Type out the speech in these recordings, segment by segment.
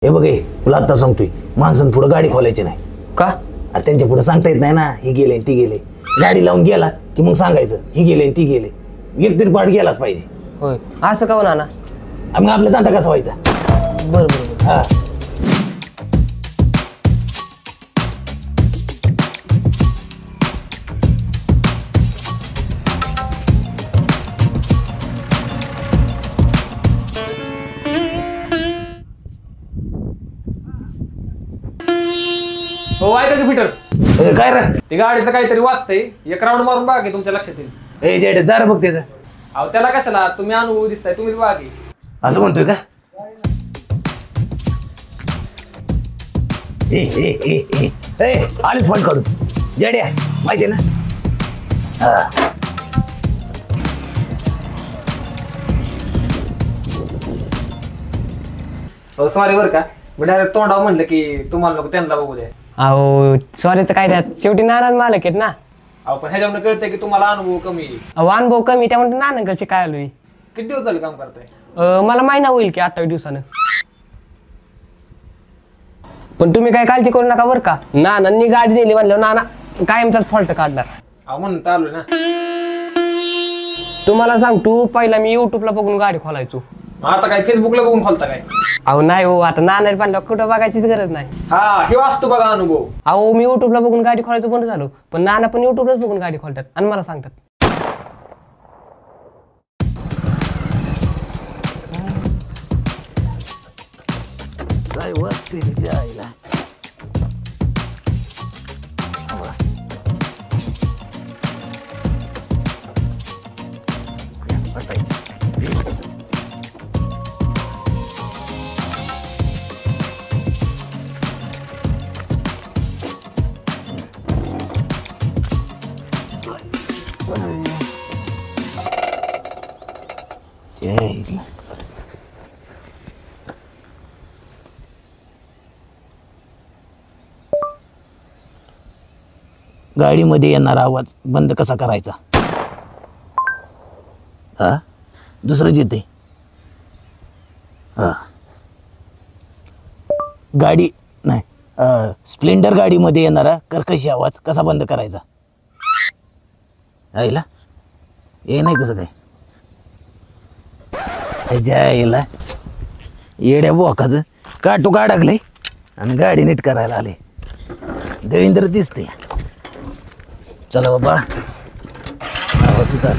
हे बघ तुला आता सांगतोय माणसां पुढे गाडी खोलायची नाही. का? त्यांच्या पुढे सांगता येत नाही ना, ही गेले ती गेले. गाडी लावून गेला की मग सांगायचं ही गेले ती गेले. एक तरी पाठ गेलाच पाहिजे. होय असं का हो नाना? मग आपला धंदा कसा व्हायचा? बरोबर. हा हो ऐका की पीटर, काय रे? ते गाडीचं काहीतरी वाचतंय, एक राऊंड मारून बघा की तुमच्या लक्षात येईल. ए जेड जरा बघ त्याचं. अहो त्याला कशाला, तुम्ही अनुभव दिसताय, तुम्हीच बघा की. असं म्हणतोय का? आली फोन करून जेड्या माहिती ना. हो सॉरी बरं का, मी डायरेक्ट तोंडावर म्हणलं की तुम्हाला नको त्यांना बघू द्या. अहो सॉरी तर काय त्यात, शेवटी नानाच मालक आहेत ना. अहो पण ह्याच्यावर कळतंय की तुम्हाला अनुभव कमी आहे. अहो अनुभव कमी त्यामुळे नानाकडचे काय आलोय. किती दिवस झाले काम करताय? मला महिना होईल की 28 दिवसानं. पण तुम्ही काय काळजी करू नका बरं का, नानांनी गाडी नेली म्हणल्यावर नाना कायमचाच फॉल्ट काढणार. अहो म्हणून तर आलोय ना. तुम्हाला सांगतो, पहिला मी युट्यूबला बघून गाडी खोलायचो. आता काय फेसबुकला बघून खोलता काय? अहो नाही हो, आता नाना बांधल्यावर कुठं बघायचीच गरज नाही. हा हे वाचतो बघा अनुभव. अहो मी युट्यूबला बघून गाडी खोलायचं बंद झालो, पण नाना पण युट्यूबलाच बघून गाडी खोलतात आणि मला सांगतात. काय वस्ती तिच्या आईला. गाडीमध्ये येणारा आवाज बंद कसा करायचा? हा दुसरंच येते. हा गाडी नाही, स्प्लेंडर गाडीमध्ये येणारा कर्कश आवाज कसा बंद करायचा? आईला हे नाही कसं काय जायला येड्या बोकाचं काटू का अडकलंय आणि गाडी नीट करायला आले. दळींदर दिसते. चला बाबा होती चाल.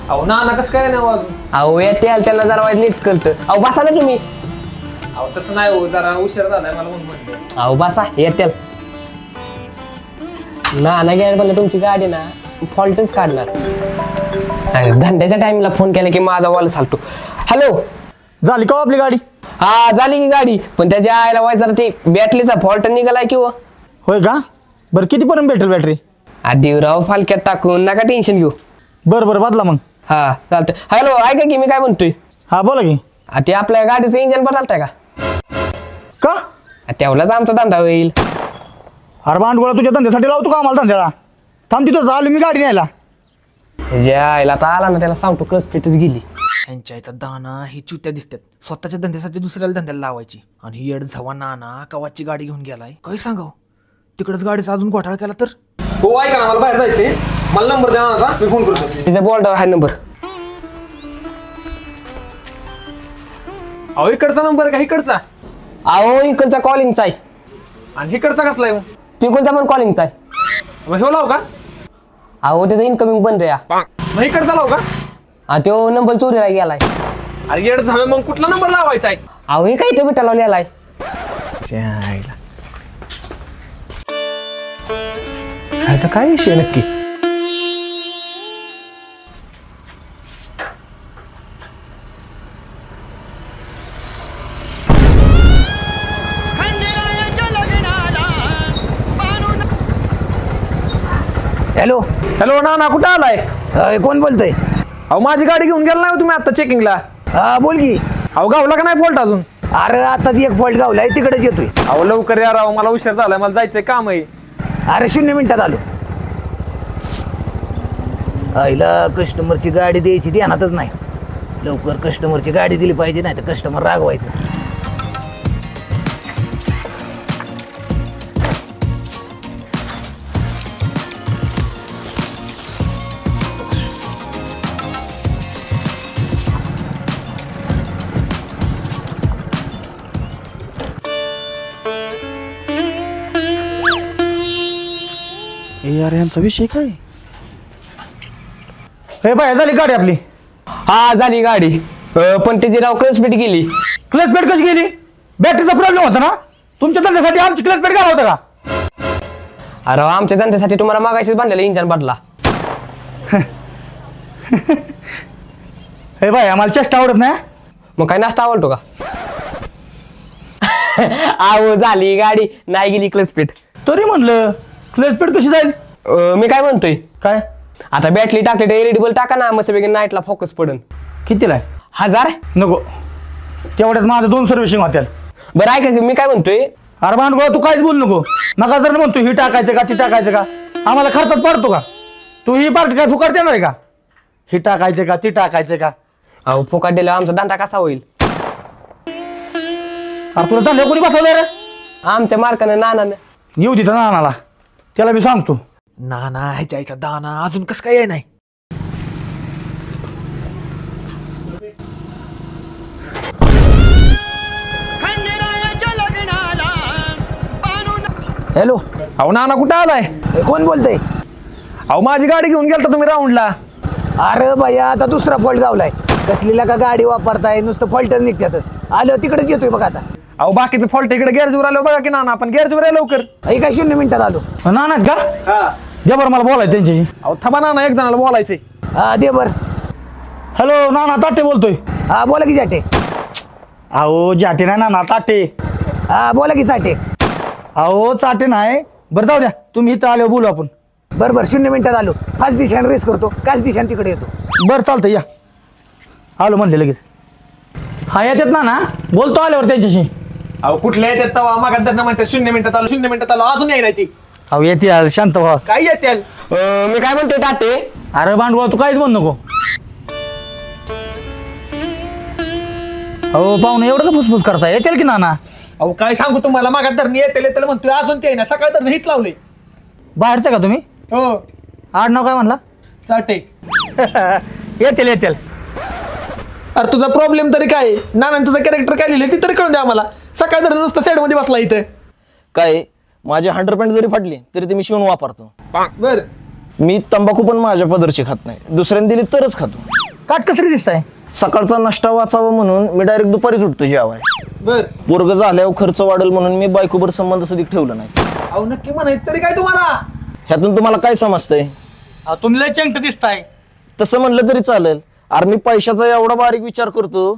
अहो ना कसं काय नाही अजून? अहो येते त्याला जरा नीट कळतं. अहो बसा ना तुम्ही. अहो तसं नाही हो, जरा उशीर झालाय मला म्हणून म्हणलं. अहो बसा येते नाना घ्यायला म्हणलं तुमची गाडी ना फॉल्टच काढणार. धंद्याच्या टाइमला फोन केला की माझा वॉल चालतो. हॅलो झाली का आपली गाडी? हा झाली की गाडी, पण त्याच्या आयला व्हायचं ते बॅटरीचा फॉल्ट निघालाय किंवा. होय का? बरं कितीपर्यंत भेटेल बॅटरी? देवराव फालक्यात टाकून नका टेन्शन घेऊ. बरं बरं बदला मग. हा चालतं. हॅलो ऐका की मी काय म्हणतोय. हा बोला की. ते आपल्या गाडीचं इंजन बदलताय का? का? तेवढाच आमचा धंदा होईल. अरे भांडगोळा तुझ्या धंद्यासाठी लावतो का आम्हाला धंद्याला? थांब तिथं झालं मी गाडी न्यायला. ज्याला आता आला ना त्याला सांगतो क्रसपीटच गेली. त्यांच्या इथं दाना ही चुत्या दिसतात, स्वतःच्या धंद्यासाठी दुसऱ्याला धंद्याला लावायची. आणि ही येड झवा नाना कवाची गाडी घेऊन गेलाय काही सांगाव. तिकडच गाडीचा अजून घोटाळा केला तर. हो ऐका ना, मला बाहेर जायचंय, मला नंबर द्या माझा, मी फोन करतो. तिथे बोर्ड आहे नंबर. अहो इकडचा नंबर का इकडचा? अहो इकडचा कॉलिंगचा आहे. आणि इकडचा कसला आहे? तिकडचा पण कॉलिंगचा आहे. मग हे लाव का? अहो त्याचं इन्कमिंग बंद रे. मग इकडचा लाव का? हा तो नंबर चोरीला गेलाय. अरे येड झावे, मग कुठला नंबर लावायचा आहे? अहो हे काही तो बिटा लावलेला आहे. ह्याचा काय विषय नक्की? हॅलो हॅलो नाना कुठं आलाय? कोण बोलतोय? अहो माझी गाडी घेऊन गेला नाही तुम्ही आता चेकिंगला? हा बोल की. अहो गावला का नाही फॉल्ट अजून? अरे आताच एक फॉल्ट गावलाय, तिकडेच येतोय. अहो लवकर या राव, मला उशीर झालाय, मला जायचंय काम आहे. अरे 0 मिनिटात आलो. आईला कस्टमरची गाडी द्यायची ध्यानातच नाही. लवकर कस्टमरची गाडी दिली पाहिजे, नाही तर कस्टमर रागवायचं. यार यांचा विषय काय? हे बाय झाली गाडी आपली. हा झाली गाडी. पण त्याची राव क्लच पेट गेली. क्लच पेट कशी गेली? बॅटरीचा प्रॉब्लेम होता ना. तुमच्या धंद्यासाठी आमची क्लच पेट घाला होता का? अरे आमच्या धंद्यासाठी तुम्हाला मागाशीच बांधलेला इंजन बदला. हे बाय आम्हाला चेष्टा आवडत नाही. मग काय नाश्ता आवडतो का? आहो झाली गाडी, नाही गेली क्लच पेट. तरी म्हणलं क्लच पेट कशी जाईल? मी काय म्हणतोय, काय आता बॅटरी टाकली तर एलईडी बल्ब टाका ना, मस्त पैकी नाईटला फोकस पडन. कितीला आहे? 1000. नको, तेवढ्याच माझं 2 सर्व्हिसिंग होत्या. बरं ऐका की मी काय म्हणतोय, अरे भांडगोळा तू काहीच बोल नको. नका जर म्हणतो ही टाकायचं का ती टाकायचं का, आम्हाला खर्चात पडतो का? तू ही पार्टी काय फुकट देणार आहे का? ही टाकायचं का ती टाकायचं का? अहो फुकट दिल्यावर आमचा धंदा कसा होईल? अरे तुला धंदा कोणी बसवलाय रे? आमच्या मार्कानं नानानं. येऊ तिथं नानाला, त्याला मी सांगतो. नाना ह्याच्या आईचा दाना अजून कसं काय आहे नाही. हॅलो, अहो नाना कुठं आलाय? कोण बोलतय? अहो माझी गाडी घेऊन गेलता तुम्ही राऊंडला. अरे भैया आता दुसरा फॉल्ट गावलाय. कसलीला का गाडी वापरताय, नुसतं फॉल्टच निघतात. आलो तिकडेच येतोय बघा आता. अहो बाकीचं फॉल्ट इकडे गॅरेजवर आलो बघा की नाना, आपण गॅरेजवर आहे लवकर. एका 0 मिनिटात आलो. नाना आहेत का? द्या बरं मला बोलायचं त्यांच्याशी. अहो थांबा नाना, एक जणाला बोलायचंय. हा दे बर. हॅलो नाना, ताटे बोलतोय. हा बोला की जाटे. अहो जाटे नाही नाना, ताटे. हा बोला की चाटे. अहो चाटे नाही. बरं जाऊ द्या, तुम्ही इथं आले बोलू आपण. बरं 0 मिनिटात आलो. 5 दिशाने रेस करतो, 5 दिशाने तिकडे येतो. बरं चालतं, या. आलो म्हणले लगेच. हा येतात ना, बोलतो आल्यावर त्यांच्याशी. अहो कुठल्या येतात तवा मागा त्यांना म्हणतात 0 मिनिटात आलो, 0 मिनिटात आलो, अजून याय नाही ती. अहो येते यार, शांत व्हा. काय येतील? मी काय म्हणतोय ताते, अरे भांडवळ तू काहीच बोल नको. अहो पाहुणे एवढं का फुसफुस करताय? येतील की नाना? अहो काय सांगू तुम्हाला, मागा धरणी येतील येतील म्हणतोय, अजून ते ना सकाळ तर हीच लावले. बाहेरचं का तुम्ही? हो आडनाव काय म्हणला? चाटे. येतील येतील. अरे तुझा प्रॉब्लेम तरी काय? नाना तुझं कॅरेक्टर काय लिहिले ती तरी कळून द्या आम्हाला. सकाळ तर नुसतं साईड मध्ये बसला इथं. काय माझी 100% जरी फाटली तरी ती मी शिवून वापरतो. बर मी तंबाखू पण माझ्या पदरची खात नाही, दुसऱ्याने दिली तरच खातो. काटकसरी दिसताय. सकाळचा नाश्ता वाचावा म्हणून मी डायरेक्ट दुपारी सुटतो जेवाय. बर. पोरग झाल्यावर खर्च वाढेल म्हणून मी बायकोबर संबंध सुद्धा ठेवलं नाही. अहो नक्की म्हणायचं तरी काय तुम्हाला? ह्यातून तुम्हाला काय समजतंय? तुम्ही लय चंट दिसताय. तसं म्हणलं तरी चालेल. अरे मी पैशाचा एवढा बारीक विचार करतो.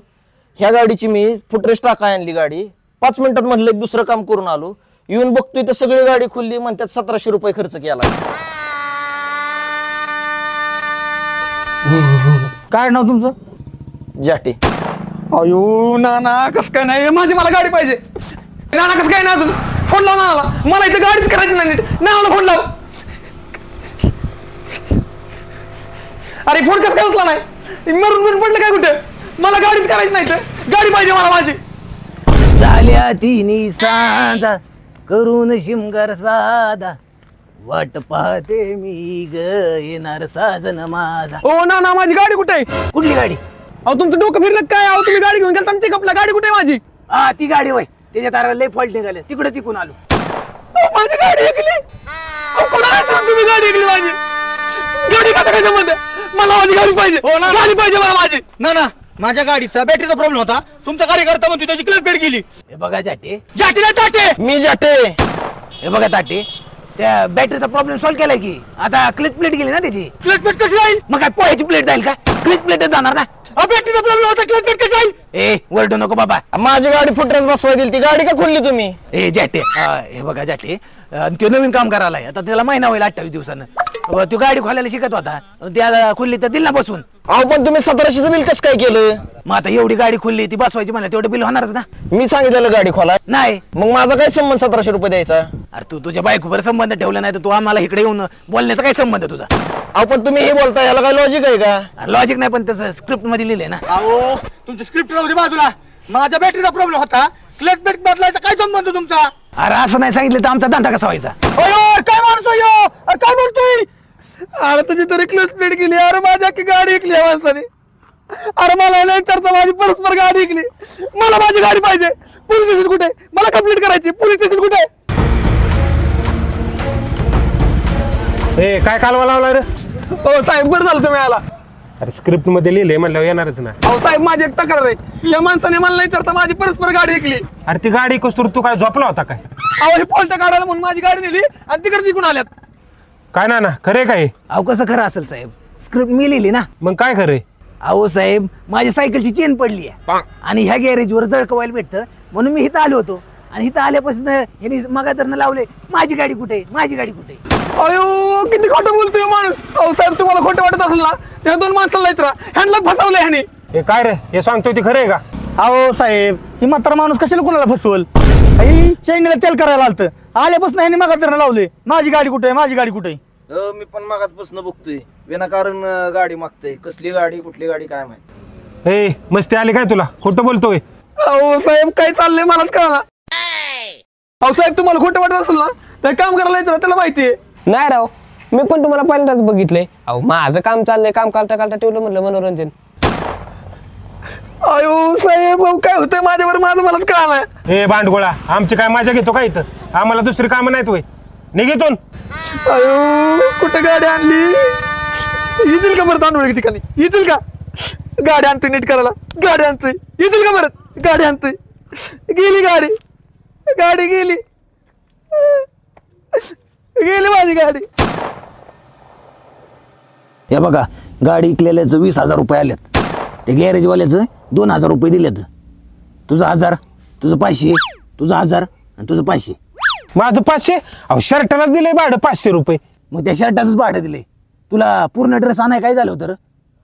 ह्या गाडीची मी फुटरेस्ट टाका आणली गाडी, 5 मिनिटात म्हणलं एक दुसरं काम करून आलो. येऊन बघतोय तर सगळी गाडी खुलली, म्हणतात 1700 रुपये खर्च केला. काय नाव तुमचं? जाटे. अयो नाना कस काय नाही, माझी मला गाडी पाहिजे. नाना कस काय ना, अजून फोन लाव नानाला. मला इथं गाडीच करायची नाही नीट. नानाला फोन लाव. अरे फोन कस काय उचला नाही? मरून पडलं काय कुठे? मला गाडीच करायची नाही, तर गाडी पाहिजे मला माझी. झाल्या तिन्ही सांजा करून शिमगार साधा, वाट पाहते मी ग येणार साजन माझा. ओ नाना माझी गाडी कुठे आहे? कुठली गाडी? अहो तुमचं डोकं फिरलं काय? अहो तुम्ही गाडी घेऊन गेला आमची कपला, गाडी कुठे आहे माझी? हा ती गाडी होय, त्याच्या तारा लय फॉल्ट निघाले, तिकडे तिकून आलो. माझी गाडी ऐकली. तुम्ही गाडी ऐकली माझी? गाडी का काय संबंध? मला माझी गाडी पाहिजे. गाडी पाहिजे मला माझी. ना माझ्या गाडीचा बॅटरीचा प्रॉब्लेम होता. तुमचा कार्यकर्ता म्हणतो त्याची क्लच पेट गेली. हे बघा जाटे. जाटीला टाटे. मी जाटे. हे बघा ताटे, त्या बॅटरीचा प्रॉब्लेम सॉल्व्ह केलाय की. आता क्लिच प्लेट गेली ना त्याची. क्लच पेट कशी जाईल? मग काय पोह्याची प्लेट जाईल का? क्लिच प्लेटच जाणार ना. बॅटरीचा प्रॉब्लेम होता, क्लच पेट कशी जाईल? ए वरडू नको बाबा. माझी गाडी फुटरेस बसवाय दिली, ती गाडी का खोलली तुम्ही? ए जाटे, हे बघा जाटे, तो नवीन काम करायला आता त्याला महिना होईल 28 दिवसानं. तो गाडी खोलायला शिकत होता, त्या खुल्ली तर दिल ना बसून. अहो पण तुम्ही 1700चं बिल कसं काय केलं? मग आता एवढी गाडी खुल्ली ती बसवायची म्हणलं तेवढं बिल होणारच ना. मी सांगितलेलं गाडी खोला. नाही मग माझा काय संबंध 1700 रुपये द्यायचा? अरे तू तुझ्या बायकोवर संबंध ठेवला नाही तर तू आम्हाला इकडे येऊन बोलण्याचा काय संबंध तुझा? अहो पण तुम्ही हे बोलता, याला काय लॉजिक आहे का? लॉजिक नाही पण तसं स्क्रिप्ट मध्ये लिहिलंय ना. अहो तुमची स्क्रिप्ट राहू दे बाजूला. माझ्या बॅटरीचा प्रॉब्लेम होता, क्लच बेट बदलायचा काय संबंध तुमचा? अरे असं नाही सांगितलं तर आमचा धंदा कसा व्हायचा? अरे काय माणूस आहे ह्यो? अरे काय बोलतोय? अरे तुझी तरी क्लच प्लेट गेली, अरे माझ्या की गाडी ऐकली या माणसाने. अरे मला नाही विचारता माझी परस्पर गाडी ऐकली. मला माझी गाडी पाहिजे. पोलीस स्टेशन कुठे? मला कंप्लीट करायची. पोलीस स्टेशन कुठे? ए काय कालवा लावला रे? हो साहेब, बरं झालं तुम्ही आला. अरे स्क्रिप्ट मध्ये लिहिलंय म्हणल्यावर येणारच ना. अहो साहेब, माझी एक तक्रार आहे. या माणसाने मला नाही विचारता माझी परस्पर गाडी ऐकली. अरे ती गाडी कस्तूर तू काय झोपला होता काय? अहो हे फॉल्ट काढायला म्हणून माझी गाडी नेली आणि तिकडे जिंकून आल्यात. काय ना खरे काय? अहो कसं खरं असेल साहेब? स्क्रिप्ट मी लिहिली ना. मग काय खरे? अहो साहेब, माझी सायकलची चेन पडली आहे आणि ह्या गॅरेजवर जळकवायला भेटतं म्हणून मी इथं आलो होतो. आणि इथं आल्यापासून ह्यांनी मगाधरनं लावले माझी गाडी कुठे, माझी गाडी कुठे. अयो किती खोटं बोलतोय माणूस. अहो साहेब, तुम्हाला खोटं वाटत असेल ना, त्या दोन माणसाला इतरा ह्यांना फसवलंय ह्याने. हे काय रे हे सांगतोय ते खरं आहे का? अहो साहेब, ही म्हातारा माणूस कशाला कोणाला फसवल? चैनीला तेल करायला आलतं, आल्यापासून ह्याने मगाधरनं लावले माझी गाडी कुठे, माझी गाडी कुठे. मी पण मागासपासून बघतोय, विनाकारण गाडी मागतोय. कसली गाडी, कुठली गाडी काय माहिती. ए मस्ती आली काय तुला? खोटं बोलतोय. अहो साहेब, काय चाललंय मलाच कळना. अहो साहेब, तुम्हाला खोटं वाटत असेल ना तर काम करायला येतं, त्याला माहितीये. नाही राव, मी पण तुम्हाला पहिल्यांदाच बघितलंय. अहो माझं काम चाललंय, काम काढता काढता ठेवलं म्हणलं मनोरंजन. अयो साहेब, अहो काय होतंय माझ्यावर, माझं मलाच कळना. ए बांडगोळा, आमची काय मजा घेतो का इथं? आम्हाला दुसरी कामं नाहीत होय. निघितून. अयो कुठे गाडी आणली? येतील का परत आंधोळी ठिकाणी? येतील का? गाडी आणतोय नीट करायला, गाडी आणतोय. येतील का परत? गाडी आणतोय. गेली गाडी, गाडी गेली, गेली माझी गाडी. हे बघा, गाडी इकलेल्याचं 20,000 रुपये आलेत. ते गॅरेजवाल्याचं 2,000 रुपये दिलेत. तुझं 1,000, तुझं 500, तुझं 1,000 आणि तुझं 500. माझं 500? अहो शर्टालाच दिलंय भाडं 500 रुपये. मग त्या शर्टाचंच भाडं दिले. तुला पूर्ण ड्रेस आणाय काय झालं होतं?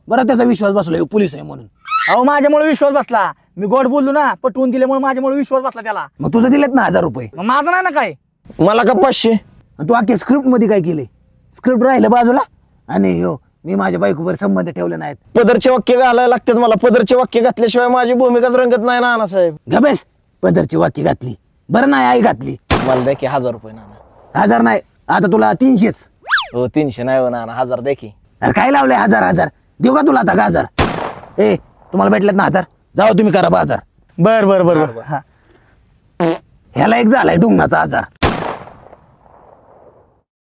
बरं त्याचा विश्वास बसला ह्यो पोलीस आहे म्हणून. अहो माझ्यामुळे विश्वास बसला, मी गोड बोललो ना, पटवून दिल्यामुळे माझ्यामुळे विश्वास बसला त्याला. मग तुझं दिलेत ना 1,000 रुपये. मग माझं नाही ना काय. मला का 500? आणि तू अख्ख्या स्क्रिप्ट मध्ये काय केले? स्क्रिप्ट राहिलं बाजूला आणि हो मी माझ्या बायकोवर संबंध ठेवले नाहीत. पदरचे वाक्य घालायला लागतात मला. पदरचे वाक्य घातल्याशिवाय माझी भूमिकाच रंगत नाही ना साहेब. गबेस, पदरची वाक्य घातली. बरं नाही आई घातली. मला द्या की 1,000 रुपये नाना. 1,000 नाही, आता तुला 300च. हो 300 नाही हो नाना, 1,000 द्या की. अरे काय लावलंय 1,000 देऊ का तुला आता का 1,000? ए तुम्हाला भेटलेत ना 1,000, जाओ तुम्ही करा बाजार. बर बर बर बर. हा ह्याला एक झालाय डुंगणाचा 1,000.